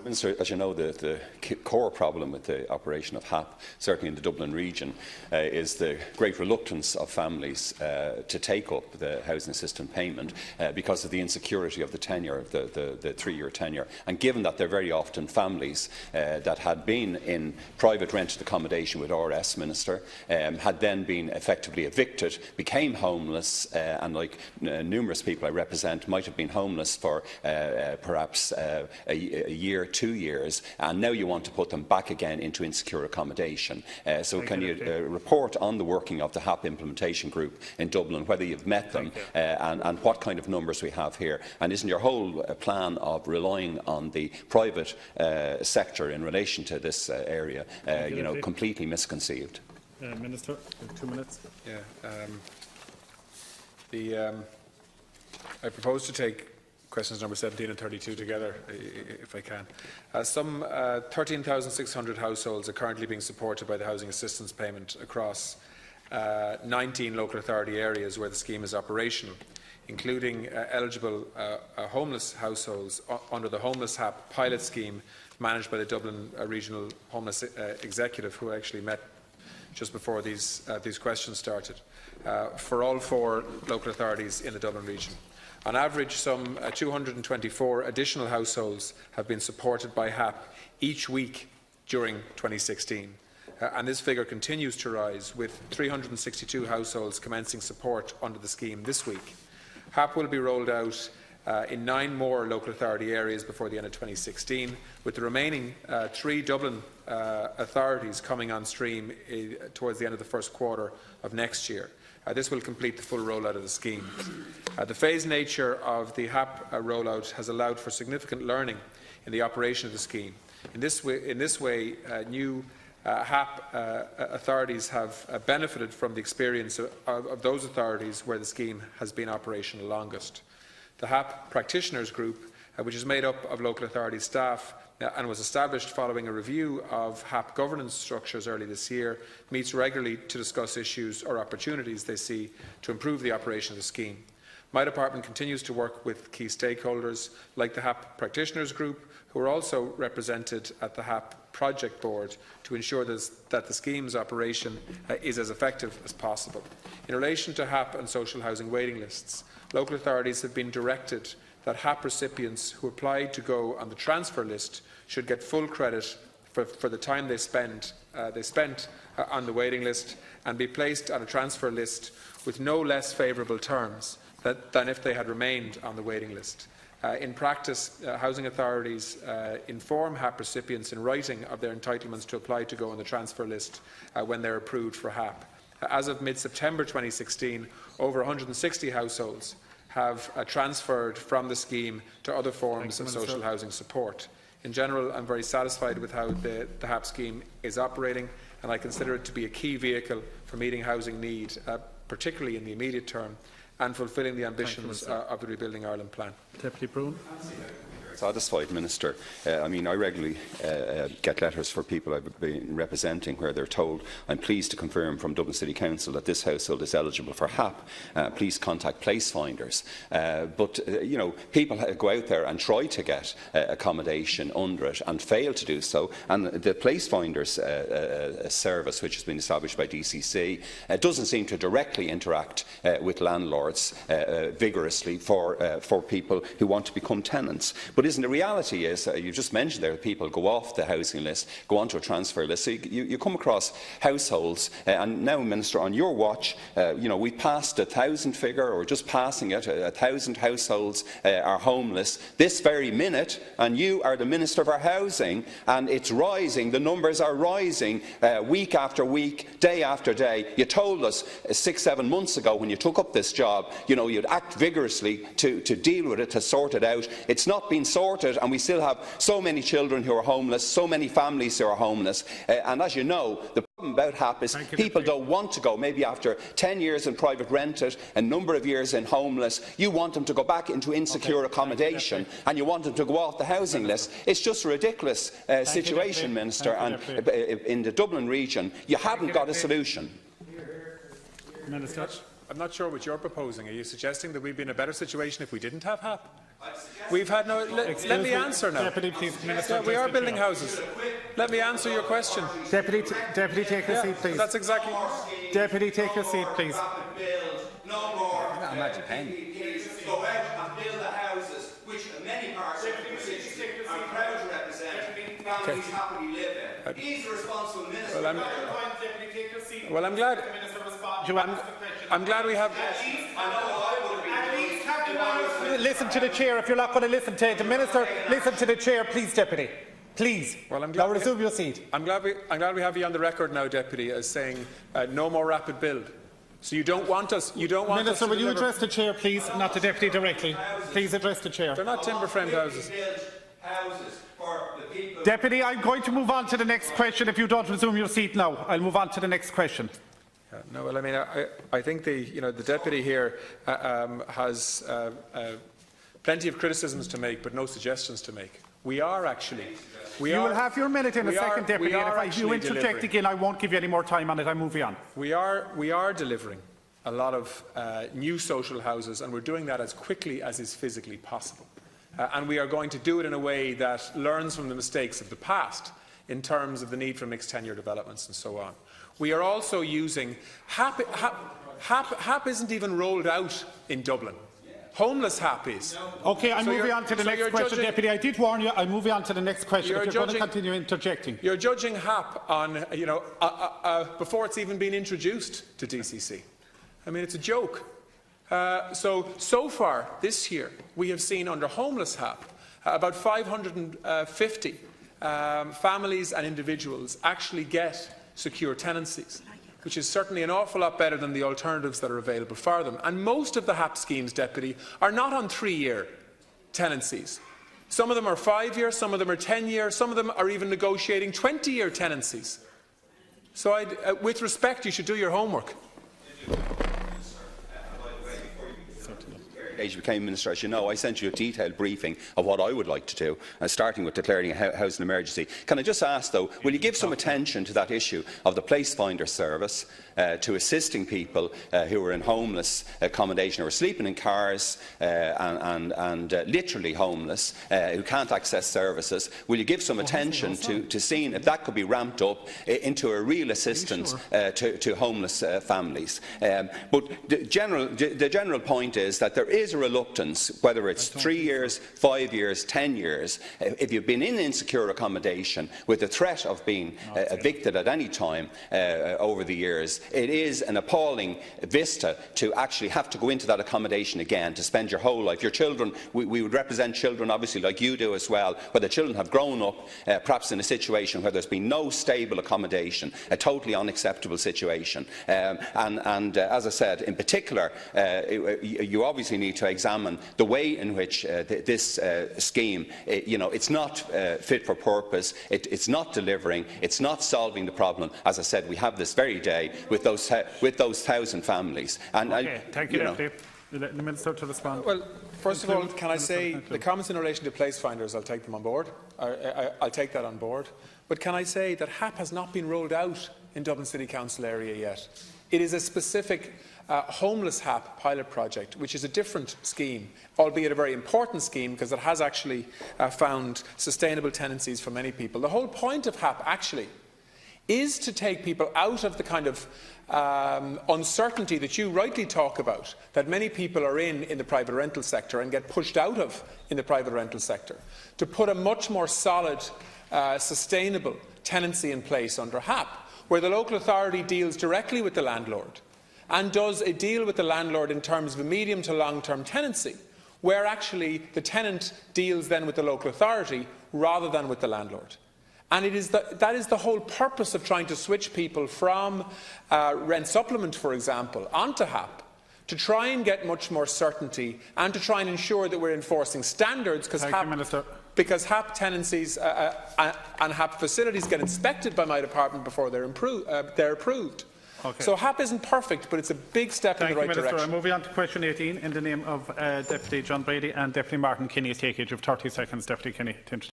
Minister, as you know, the core problem with the operation of HAP, certainly in the Dublin region, is the great reluctance of families to take up the housing assistance payment because of the insecurity of the tenure, the 3-year tenure. And given that they're very often families that had been in private rented accommodation with RS, Minister, had then been effectively evicted, became homeless, and like numerous people I represent might have been homeless for perhaps a year, 2 years, and now you want to put them back again into insecure accommodation. So can you report on the working of the HAP implementation group in Dublin, whether you've met them and what kind of numbers we have here? And isn't your whole plan of relying on the private sector in relation to this area completely misconceived? Minister, 2 minutes. I propose to take questions number 17 and 32 together, if I can. Some 13,600 households are currently being supported by the housing assistance payment across 19 local authority areas where the scheme is operational, including eligible homeless households under the Homeless HAP pilot scheme managed by the Dublin Regional Homeless Executive, who actually met just before these questions started, for all 4 local authorities in the Dublin region. On average, some 224 additional households have been supported by HAP each week during 2016. And this figure continues to rise, with 362 households commencing support under the scheme this week. HAP will be rolled out in 9 more local authority areas before the end of 2016, with the remaining 3 Dublin authorities coming on stream towards the end of the first quarter of next year. This will complete the full rollout of the scheme. The phased nature of the HAP rollout has allowed for significant learning in the operation of the scheme. In this way, new HAP authorities have benefited from the experience of those authorities where the scheme has been operational longest. The HAP practitioners group, which is made up of local authority staff and was established following a review of HAP governance structures early this year, meets regularly to discuss issues or opportunities they see to improve the operation of the scheme. My department continues to work with key stakeholders like the HAP practitioners group, who are also represented at the HAP project board, to ensure that the scheme's operation is as effective as possible. In relation to HAP and social housing waiting lists, local authorities have been directed that HAP recipients who applied to go on the transfer list should get full credit for the time they spent on the waiting list, and be placed on a transfer list with no less favourable terms than if they had remained on the waiting list. In practice, housing authorities inform HAP recipients in writing of their entitlements to apply to go on the transfer list when they are approved for HAP. As of mid-September 2016, over 160 households have transferred from the scheme to other forms of social housing support. In general, I am very satisfied with how the HAP scheme is operating, and I consider it to be a key vehicle for meeting housing need, particularly in the immediate term, and fulfilling the ambitions of the Rebuilding Ireland plan. Deputy Broughan. Satisfied, Minister. I mean, I regularly get letters for people I've been representing where they're told, I'm pleased to confirm from Dublin City Council that this household is eligible for HAP. Please contact place finders. But people go out there and try to get accommodation under it and fail to do so. And the place finders service, which has been established by DCC, doesn't seem to directly interact with landlords vigorously for people who want to become tenants. But the reality is, you just mentioned there, people go off the housing list, go onto a transfer list. So you come across households, and now, Minister, on your watch, we passed the 1,000 figure, or just passing it. 1,000 households are homeless this very minute, and you are the Minister for Housing, and it's rising. The numbers are rising week after week, day after day. You told us 6-7 months ago, when you took up this job, you'd act vigorously to deal with it, to sort it out. It's not been sorted, and we still have so many children who are homeless, so many families who are homeless. And as you know, the problem about HAP is people don't want to go. Maybe after 10 years in private rented, a number of years in homeless, you want them to go back into insecure accommodation, and you want them to go off the housing list. It's just a ridiculous situation, Minister, and in the Dublin region, you haven't got a solution. Minister. I'm not sure what you're proposing. Are you suggesting that we'd be in a better situation if we didn't have HAP? We've had no. Let me answer now. Deputy, please, Minister. Yeah, we are building houses. Let me answer your question. Deputy, take a seat, please. That's exactly. Deputy, take a seat, please. No more. Go out and build the houses, which in many parts of the city I'm proud to represent. Families happily live in. He's the responsible minister. Well, I'm glad. I'm glad we have. Listen to the chair. If you're not going to listen to the minister, listen to the chair, please, Deputy. Please. Well, I'm glad. Now resume your seat. I'm glad we have you on the record now, Deputy, as saying no more rapid build. So you don't want us. You don't want Minister, us to will you deliver. address the chair, please, not the Deputy directly? Please address the chair. They're not timber-framed houses. Deputy, I'm going to move on to the next question. If you don't resume your seat now, I'll move on to the next question. No, well, I mean, I think the Deputy here has plenty of criticisms to make, but no suggestions to make. We are actually. You will have your minute in a second, Deputy, and if you interject again, I won't give you any more time on it. I'm moving on. We are delivering a lot of new social houses, and we're doing that as quickly as is physically possible. And we are going to do it in a way that learns from the mistakes of the past in terms of the need for mixed tenure developments and so on. We are also using HAP. HAP isn't even rolled out in Dublin. Homeless HAP is. Okay, I'm moving on to the next question, Deputy. I did warn you. I'm moving on to the next question. If you're going to continue interjecting. You're judging HAP on, before it's even been introduced to DCC. I mean, it's a joke. So far this year, we have seen under homeless HAP about 550 families and individuals actually get secure tenancies, which is certainly an awful lot better than the alternatives that are available for them. And most of the HAP schemes, Deputy, are not on 3-year tenancies. Some of them are 5-year, some of them are 10-year, some of them are even negotiating 20-year tenancies. So with respect, you should do your homework. I became Minister, as you know, I sent you a detailed briefing of what I would like to do, starting with declaring a housing emergency. Can I just ask, though, will you give some attention to that issue of the place finder service, to assisting people who are in homeless accommodation, who are sleeping in cars and literally homeless, who can't access services? Will you give some attention to seeing if that could be ramped up into a real assistance to homeless families? But the general point is that there is a reluctance, whether it's 3 years, 5 years, 10 years, if you've been in insecure accommodation with the threat of being evicted at any time over the years, it is an appalling vista to actually have to go into that accommodation again, to spend your whole life. Your children, we would represent children, obviously, like you do as well, where the children have grown up perhaps in a situation where there's been no stable accommodation, a totally unacceptable situation. And as I said, in particular, you obviously need to examine the way in which this scheme, it's not fit for purpose, it's not delivering, it's not solving the problem, as I said, we have this very day with those 1,000 families. And thank you, Deputy. The Minister to respond. Well, first of all, can I say the comments in relation to place finders, I'll take them on board. I'll take that on board. But can I say that HAP has not been rolled out in Dublin City Council area yet. It is a specific homeless HAP pilot project, which is a different scheme, albeit a very important scheme because it has actually found sustainable tenancies for many people. The whole point of HAP actually is to take people out of the kind of uncertainty that you rightly talk about, that many people are in the private rental sector and get pushed out of in the private rental sector, to put a much more solid, sustainable tenancy in place under HAP, where the local authority deals directly with the landlord and does a deal with the landlord in terms of a medium to long-term tenancy, where actually the tenant deals then with the local authority rather than with the landlord. And that is the whole purpose of trying to switch people from rent supplement, for example, onto HAP, to try and get much more certainty and to try and ensure that we're enforcing standards, because HAP tenancies and HAP facilities get inspected by my department before they're approved. Okay. So HAP isn't perfect, but it's a big step in the right direction. I'm moving on to question 18 in the name of Deputy John Brady and Deputy Martin Kinney. Take each of 30 seconds, Deputy Kinney.